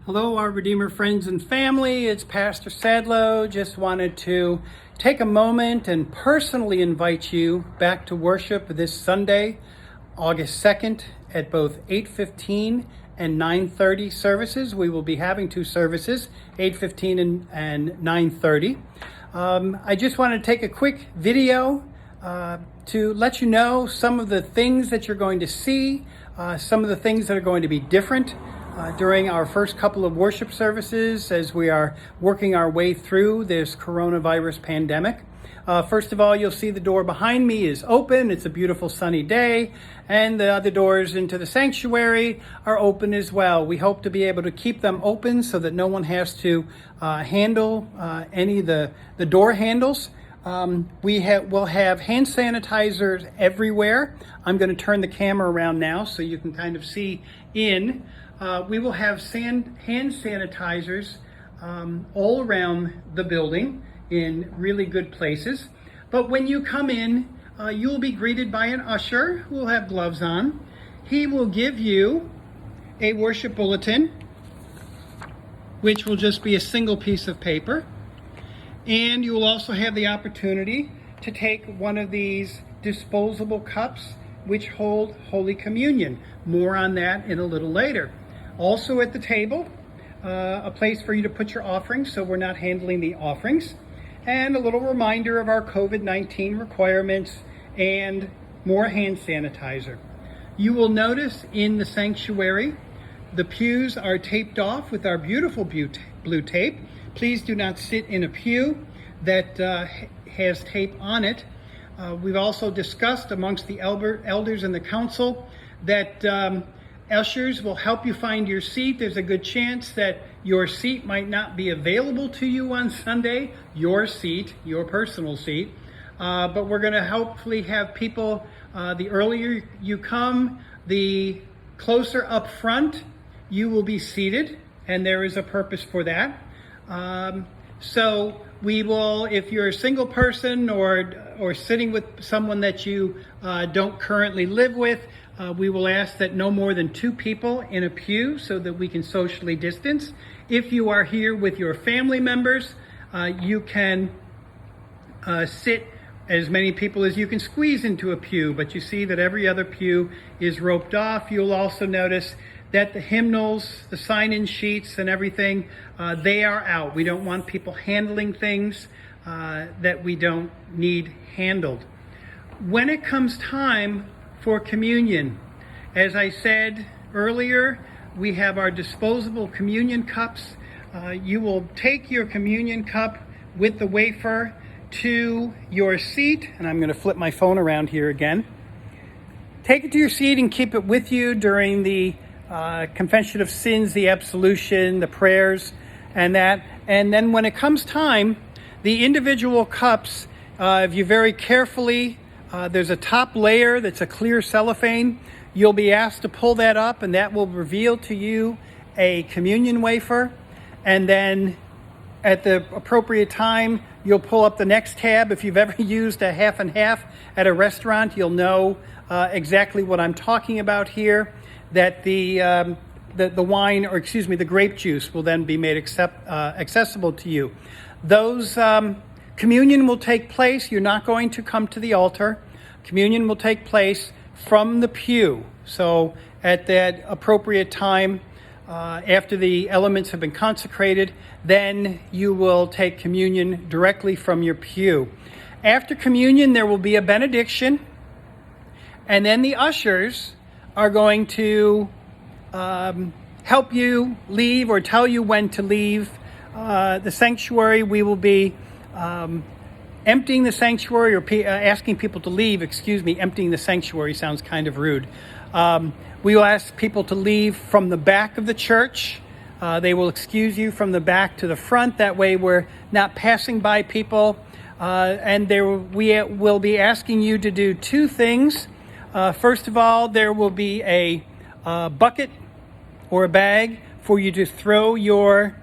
Hello, our Redeemer friends and family. It's Pastor Sadlow. Just wanted to take a moment and personally invite you back to worship this Sunday, August 2nd, at both 8:15 and 9:30 services. We will be having two services, 8:15 and 9:30. I just want to take a quick video to let you know some of the things that you're going to see, some of the things that are going to be different during our first couple of worship services as we are working our way through this coronavirus pandemic. First of all, you'll see the door behind me is open. It's a beautiful sunny day, and the other doors into the sanctuary are open as well. We hope to be able to keep them open so that no one has to handle any of the door handles. We'll have hand sanitizers everywhere. I'm going to turn the camera around now so you can kind of see in. We will have hand sanitizers all around the building in really good places. But when you come in, you'll be greeted by an usher who will have gloves on. He will give you a worship bulletin, which will just be a single piece of paper. And you will also have the opportunity to take one of these disposable cups which hold Holy Communion. More on that in a little later. Also at the table, a place for you to put your offerings so we're not handling the offerings. And a little reminder of our COVID-19 requirements and more hand sanitizer. You will notice in the sanctuary, the pews are taped off with our beautiful blue tape. Please do not sit in a pew that has tape on it. We've also discussed amongst the elders and the council that ushers will help you find your seat. There's a good chance that your seat might not be available to you on Sunday, your seat, your personal seat. But we're going to hopefully have people, the earlier you come, the closer up front you will be seated, and there is a purpose for that. So we will, if you're a single person or sitting with someone that you don't currently live with, we will ask that no more than 2 people in a pew so that we can socially distance. If you are here with your family members, you can sit as many people as you can squeeze into a pew, but you see that every other pew is roped off. You'll also notice that the hymnals, the sign-in sheets and everything, they are out. We don't want people handling things that we don't need handled. When it comes time for communion, as I said earlier, we have our disposable communion cups. You will take your communion cup with the wafer to your seat, and I'm going to flip my phone around here again. Take it to your seat and keep it with you during the confession of sins, the absolution, the prayers, and that. And then when it comes time, the individual cups, if you very carefully, there's a top layer that's a clear cellophane. You'll be asked to pull that up, and that will reveal to you a communion wafer. And then at the appropriate time, you'll pull up the next tab. If you've ever used a half and half at a restaurant, you'll know exactly what I'm talking about here. That the wine, or excuse me, the grape juice will then be made accessible to you. Those communion will take place. You're not going to come to the altar. Communion will take place from the pew. So at that appropriate time, after the elements have been consecrated, then you will take communion directly from your pew. After communion, there will be a benediction, and then the ushers are going to help you leave or tell you when to leave the sanctuary. We will be emptying the sanctuary, or asking people to leave, emptying the sanctuary sounds kind of rude. We will ask people to leave from the back of the church. They will excuse you from the back to the front. That way we're not passing by people. And we will be asking you to do 2 things. First of all, there will be a bucket or a bag for you to throw your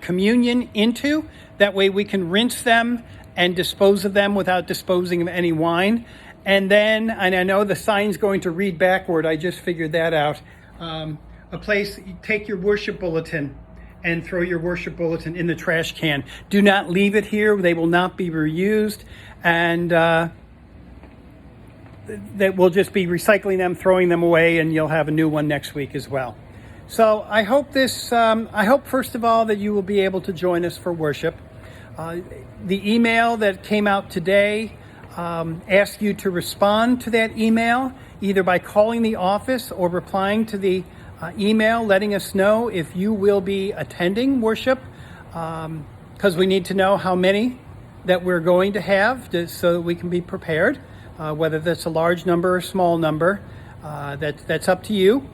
communion into. That way we can rinse them and dispose of them without disposing of any wine. And then, and I know the sign's going to read backward, I just figured that out. a place, take your worship bulletin and throw your worship bulletin in the trash can. Do not leave it here. They will not be reused, and that we'll just be recycling them, throwing them away, and you'll have a new one next week as well. So I hope first of all that you will be able to join us for worship. The email that came out today asks you to respond to that email either by calling the office or replying to the email letting us know if you will be attending worship, because we need to know how many that we're going to have so that we can be prepared, whether that's a large number or small number. That's up to you.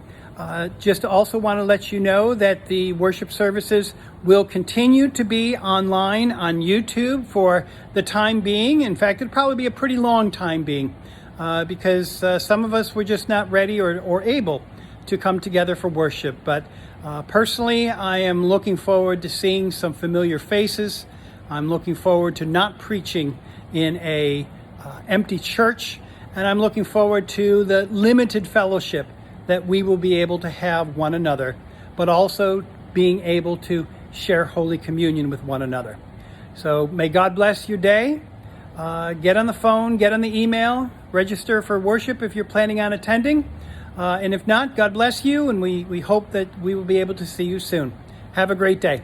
Just also want to let you know that the worship services will continue to be online on YouTube for the time being. In fact, it'll probably be a pretty long time being because some of us were just not ready or able to come together for worship. But personally, I am looking forward to seeing some familiar faces. I'm looking forward to not preaching in a empty church, and I'm looking forward to the limited fellowship that we will be able to have one another, but also being able to share Holy Communion with one another. So may God bless your day. Get on the phone, get on the email, register for worship if you're planning on attending. And if not, God bless you, and we hope that we will be able to see you soon. Have a great day.